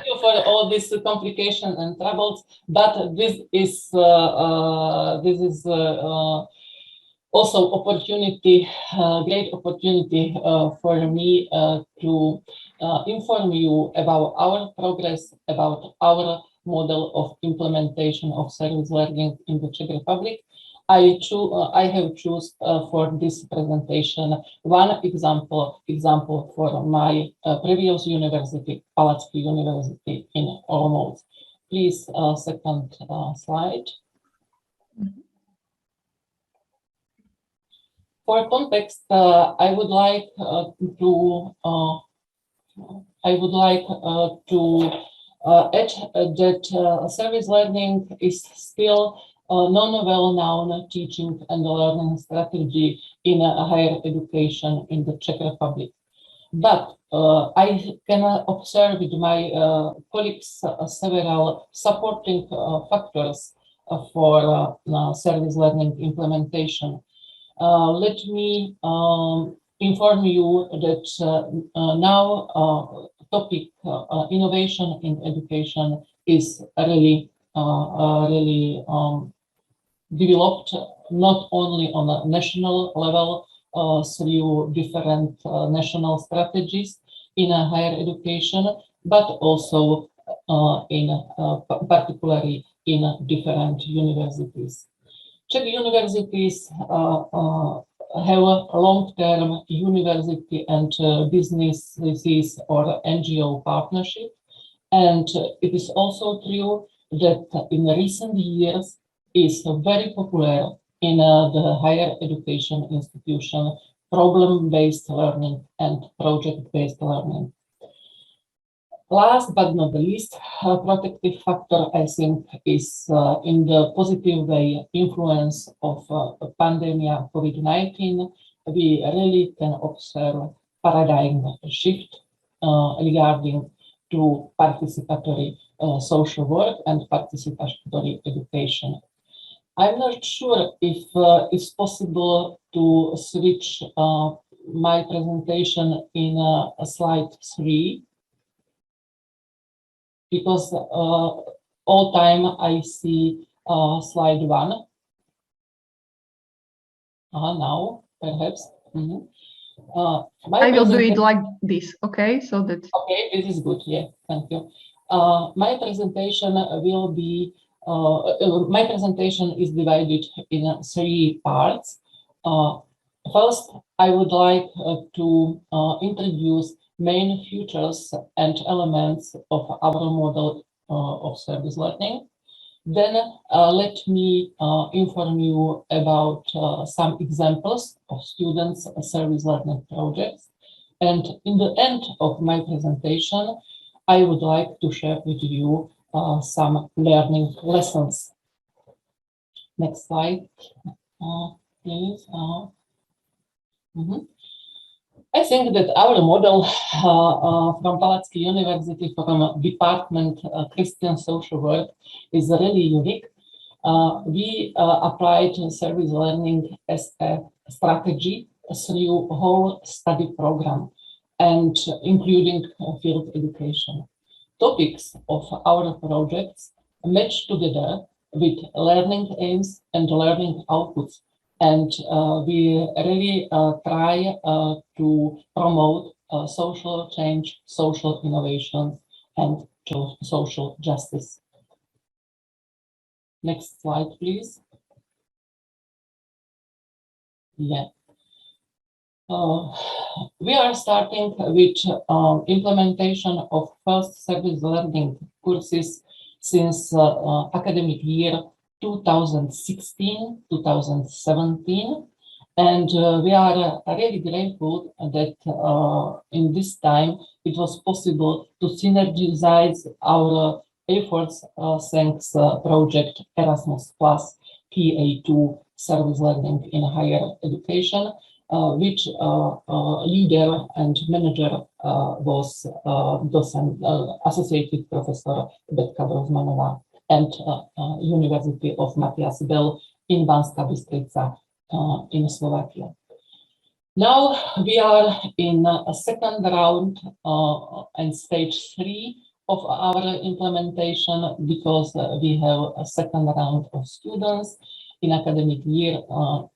thank you for all this complication and troubles, but this is also opportunity, great opportunity for me to inform you about our progress, about our model of implementation of service learning in the Czech Republic. I have chosen for this presentation one example for my previous university, Palacký University in Olomouc. Please, second slide. For context, I would like to add that service learning is still non-well-known teaching and learning strategy in higher education in the Czech Republic. But I can observe with my colleagues several supporting factors for service learning implementation. Let me inform you that now topic innovation in education is really developed not only on a national level through different national strategies in higher education, but also particularly in different universities. Czech universities have a long-term university and businesses or NGO partnership, and it is also true that in recent years is very popular in the higher education institution problem-based learning and project-based learning. Last but not the least, protective factor, I think, is in the positive way influence of pandemic COVID-19. We really can observe paradigm shift regarding to participatory social work and participatory education. I'm not sure if it's possible to switch my presentation in slide 3. Because all time I see slide 1. Now, perhaps. I will do it like this, okay? So that. Okay, this is good. Yeah, thank you. My presentation will be. My presentation is divided in 3 parts. First, I would like to introduce main features and elements of our model of service learning. Then let me inform you about some examples of students' service learning projects. And in the end of my presentation, I would like to share with you some learning lessons. Next slide, please. I think that our model from Palacký University, from Department Christian Social Work, is really unique. We applied service learning as a strategy through whole study program and including field education. Topics of our projects match together with learning aims and learning outputs. And we really try to promote social change, social innovation, and social justice. Next slide, please. Yeah. We are starting with implementation of first service learning courses since academic year 2016-2017, and we are really grateful that in this time it was possible to synergize our efforts thanks project Erasmus Plus PA2 service learning in higher education, which leader and manager was docent, associated professor Betka Brozmanová, and University of Matthias Bell in Banská Bystrica in Slovakia. Now we are in a second round and stage 3 of our implementation because we have a second round of students in academic year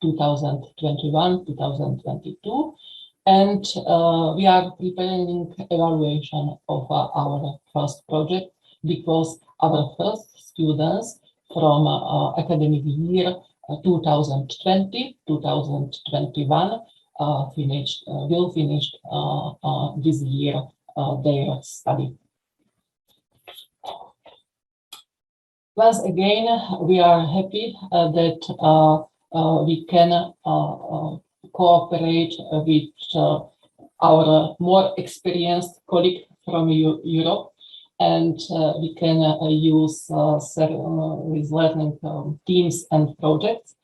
2021-2022. And we are preparing evaluation of our first project because our first students from academic year 2020-2021 will finish this year their study. Once again, we are happy that we can cooperate with our more experienced colleague from Europe, and we can use service learning teams and projects.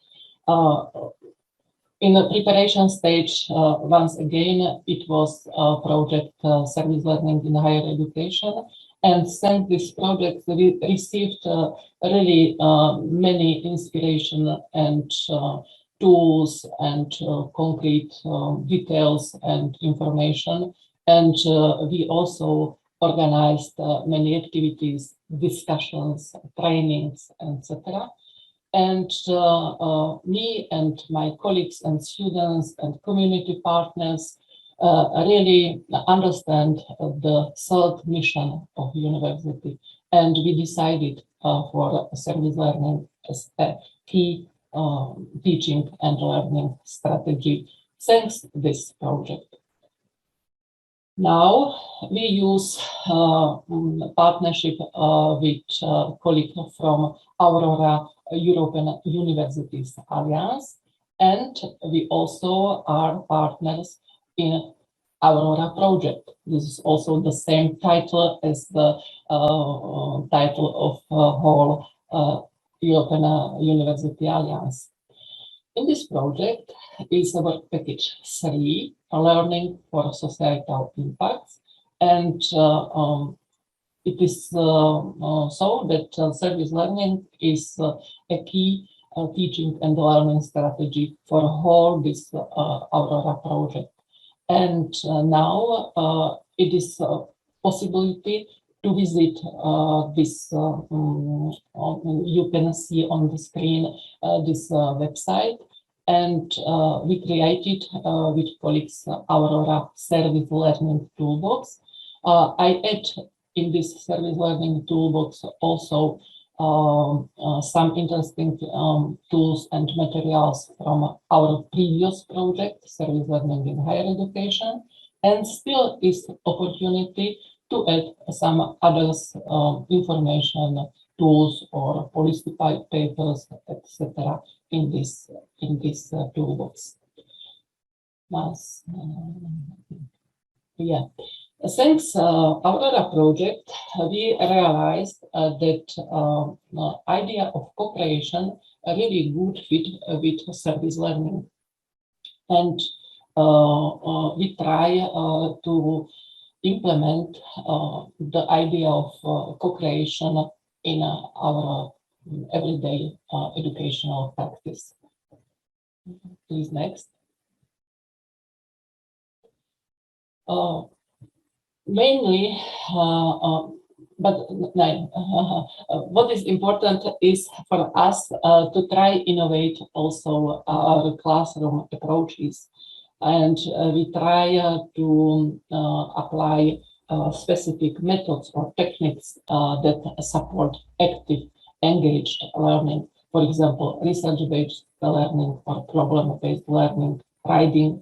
In the preparation stage, once again, it was a project service learning in higher education. And thanks this project, we received really many inspiration and tools and concrete details and information. And we also organized many activities, discussions, trainings, etc. And me and my colleagues and students and community partners really understand the third mission of university, and we decided for service learning as a key teaching and learning strategy thanks to this project. Now we use partnership with colleagues from Aurora European Universities Alliance, and we also are partners in Aurora project. This is also the same title as the title of whole European University Alliance. In this project is our package 3, learning for societal impacts, and it is so that service learning is a key teaching and learning strategy for whole this Aurora project. And now it is a possibility to visit this, you can see on the screen this website, and we created with colleagues Aurora Service Learning Toolbox. I add in this Service Learning Toolbox also some interesting tools and materials from our previous project, Service Learning in Higher Education, and still is opportunity to add some others information, tools or policy papers, etc. in this toolbox. Yeah. Thanks Aurora project, we realized that idea of cooperation a really good fit with service learning, and we try to implement the idea of cooperation in our everyday educational practice. Please next. Mainly, but what is important is for us to try innovate also our classroom approaches, and we try to apply specific methods or techniques that support active, engaged learning. For example, research-based learning or problem-based learning, reading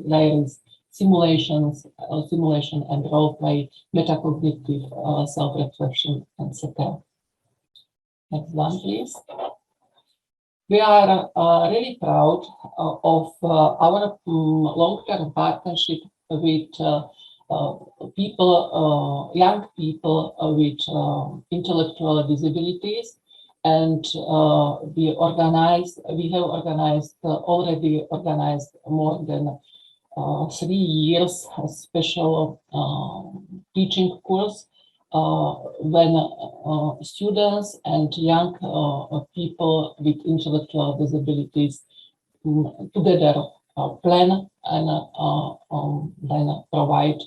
diaries, simulation and role play, metacognitive self-reflection, etc. Next one, please. We are really proud of our long-term partnership with young people with intellectual disabilities, and we have already organized more than 3 years a special teaching course when students and young people with intellectual disabilities together plan and then provide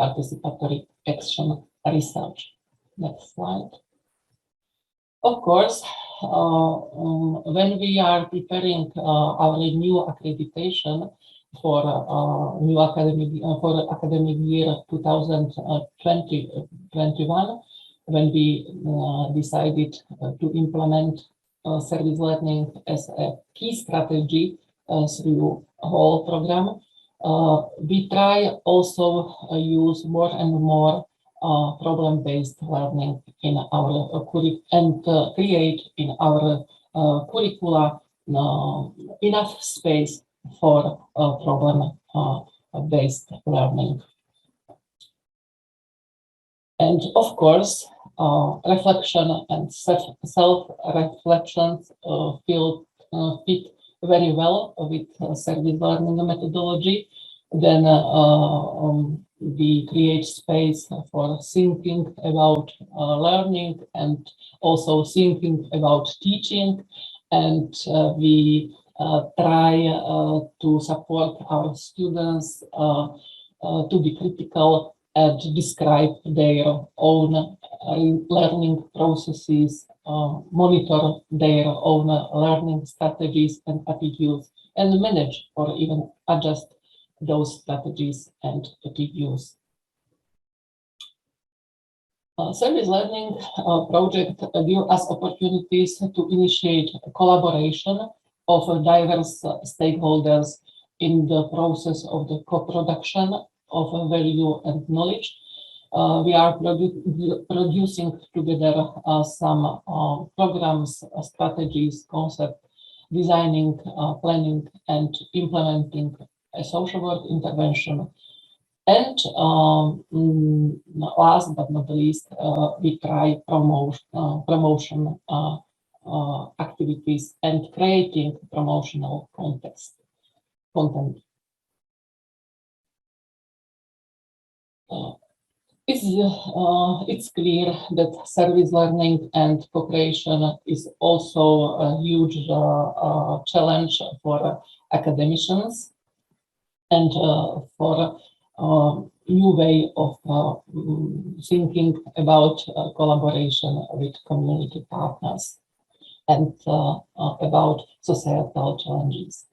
participatory action research. Next slide. Of course, when we are preparing our new accreditation for new academic year 2020-21, when we decided to implement service learning as a key strategy through a whole program, we try also use more and more problem-based learning in our and create in our curricula enough space for problem-based learning. And of course, reflection and self-reflections fit very well with service learning methodology. Then we create space for thinking about learning and also thinking about teaching. And we try to support our students to be critical and describe their own learning processes, monitor their own learning strategies and attitudes, and manage or even adjust those strategies and attitudes. Service learning project give us opportunities to initiate collaboration of diverse stakeholders in the process of the co-production of value and knowledge. We are producing together some programs, strategies, concepts, designing, planning, and implementing a social work intervention. And last but not least, we try promotion activities and creating promotional content. It's clear that service learning and co-creation is also a huge challenge for academicians and for new way of thinking about collaboration with community partners and about societal challenges.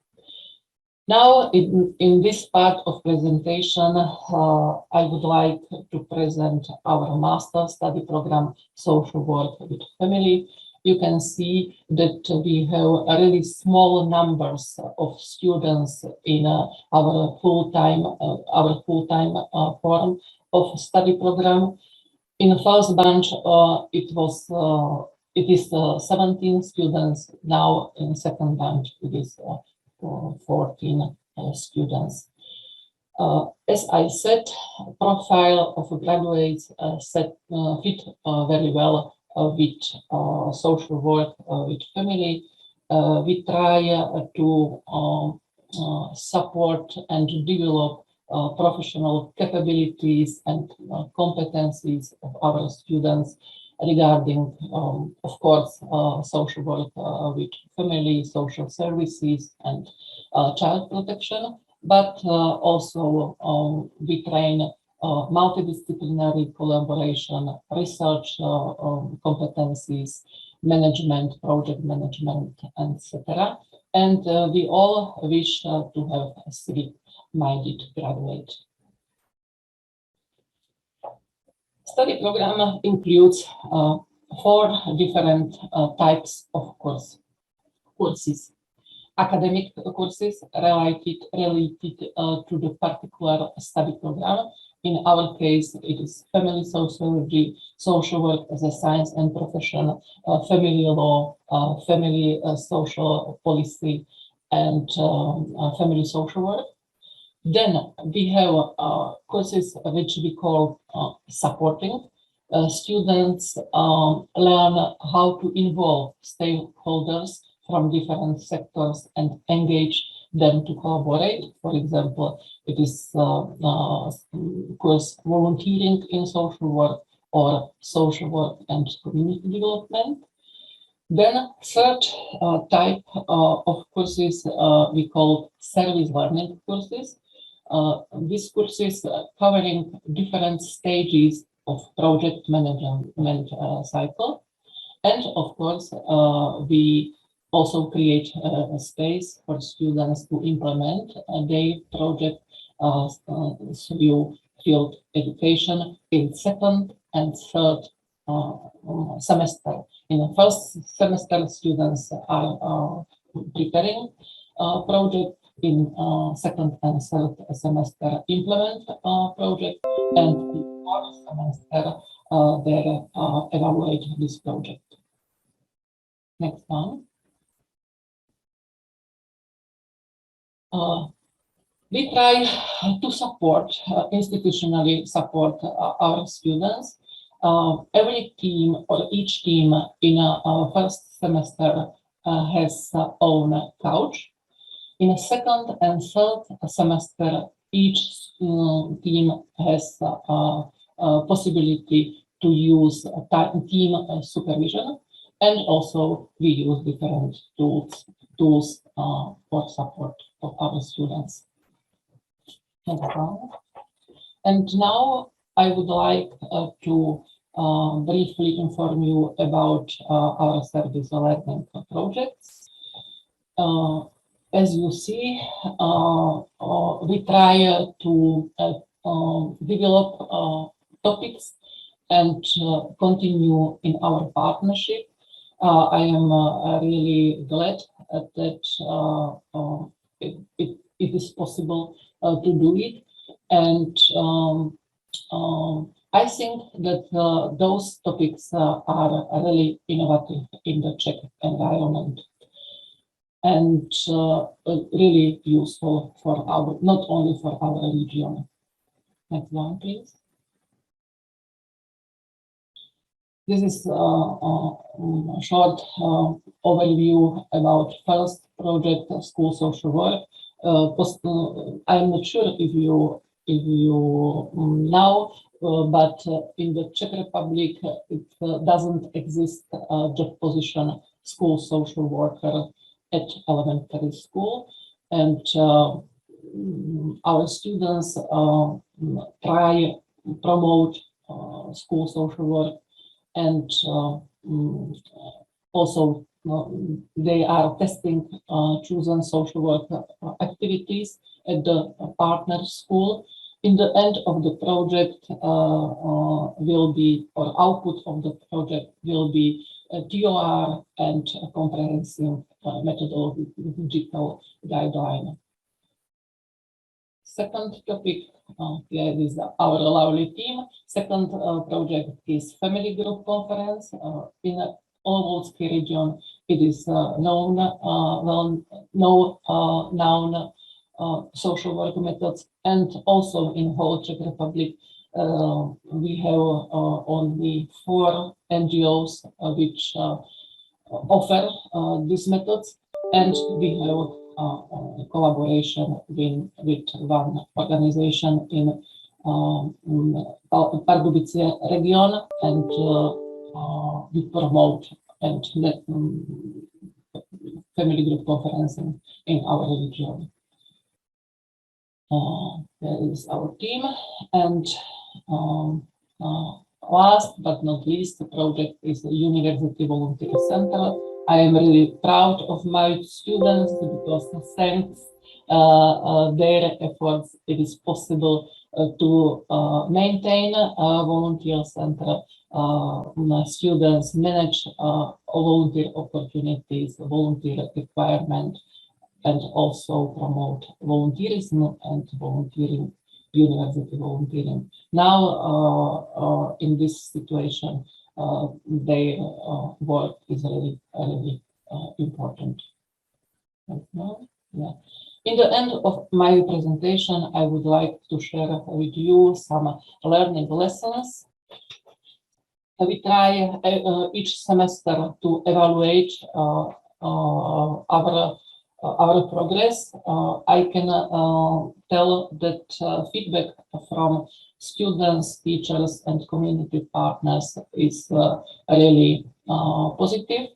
Now, in this part of presentation, I would like to present our master study program, Social Work with Family. You can see that we have really small numbers of students in our full-time form of study program. In the first batch, it is 17 students. Now, in second batch, it is 14 students. As I said, profile of graduates fit very well with social work with family. We try to support and develop professional capabilities and competencies of our students regarding, of course, social work with family, social services, and child protection, but also we train multidisciplinary collaboration, research competencies, management, project management, etc. And we all wish to have a civic-minded graduate. Study program includes 4 different types of courses. Academic courses related to the particular study program. In our case, it is family sociology, social work as a science and profession, family law, family social policy, and family social work. Then we have courses which we call supporting. Students learn how to involve stakeholders from different sectors and engage them to collaborate. For example, it is course volunteering in social work or social work and community development. Then third type of courses we call service learning courses. These courses covering different stages of project management cycle. And of course, we also create a space for students to implement their project through field education in second and third semester. In the first semester, students are preparing project. In second and third semester, implement project, and in fourth semester, they evaluate this project. Next one. We try to support, institutionally support our students. Every team or each team in our first semester has own couch. In a second and third semester, each team has possibility to use team supervision, and also we use different tools for support of our students. And now I would like to briefly inform you about our service learning projects. As you see, we try to develop topics and continue in our partnership. I am really glad that it is possible to do it. And I think that those topics are really innovative in the Czech environment, and really useful for our, not only for our region. Next one, please. This is a short overview about first project, school social work. I'm not sure if you know, but in the Czech Republic, it doesn't exist a job position school social worker at elementary school, and our students try promote school social work, and also they are testing chosen social work activities at the partner school. In the end of the project will be, or output of the project will be a TOR and a comprehensive methodological guideline. Second topic, here is our lovely team. Second project is family group conference. In Olomouc region, it is known social work methods, and also in whole Czech Republic, we have only 4 NGOs which offer these methods, and we have collaboration with one organization in Pardubice region, and we promote and family group conferencing in our region. There is our team, and last but not least, the project is the University Volunteer Center. I am really proud of my students because thanks their efforts, it is possible to maintain a volunteer center. Students manage volunteer opportunities, volunteer requirement, and also promote volunteerism and volunteering, university volunteering. Now, in this situation, their work is really important. Yeah. In the end of my presentation, I would like to share with you some learning lessons. We try each semester to evaluate our progress. I can tell that feedback from students, teachers, and community partners is really positive.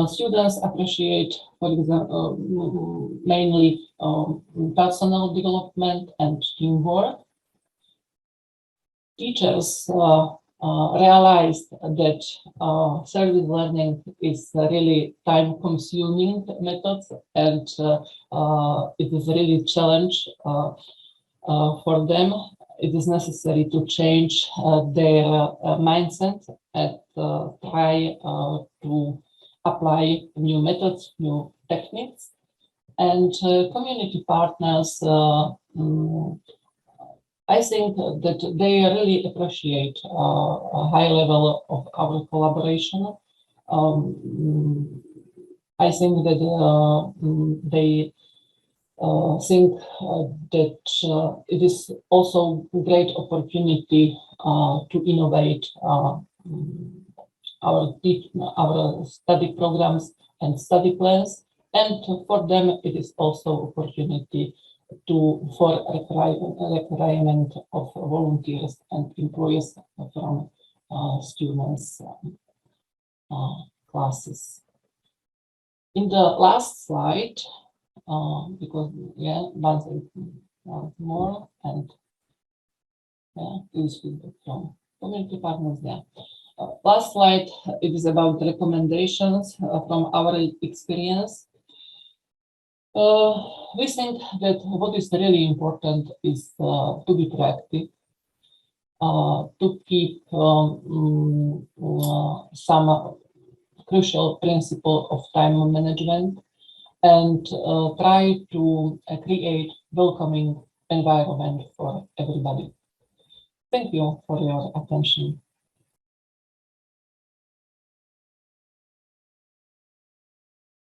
Students appreciate, for example, mainly personal development and teamwork. teachers realized that service learning is a really time-consuming method, and it is really a challenge for them. It is necessary to change their mindset and try to apply new methods, new techniques, and community partners. I think that they really appreciate a high level of our collaboration. I think that they think that it is also a great opportunity to innovate our study programs and study plans, and for them it is also opportunity for requirement of volunteers and employees from students' classes. In the last slide, because once more, and this feedback from community partners. Last slide, it is about recommendations from our experience. We think that what is really important is to be proactive, to keep some crucial principle of time management, and try to create welcoming environment for everybody. Thank you for your attention.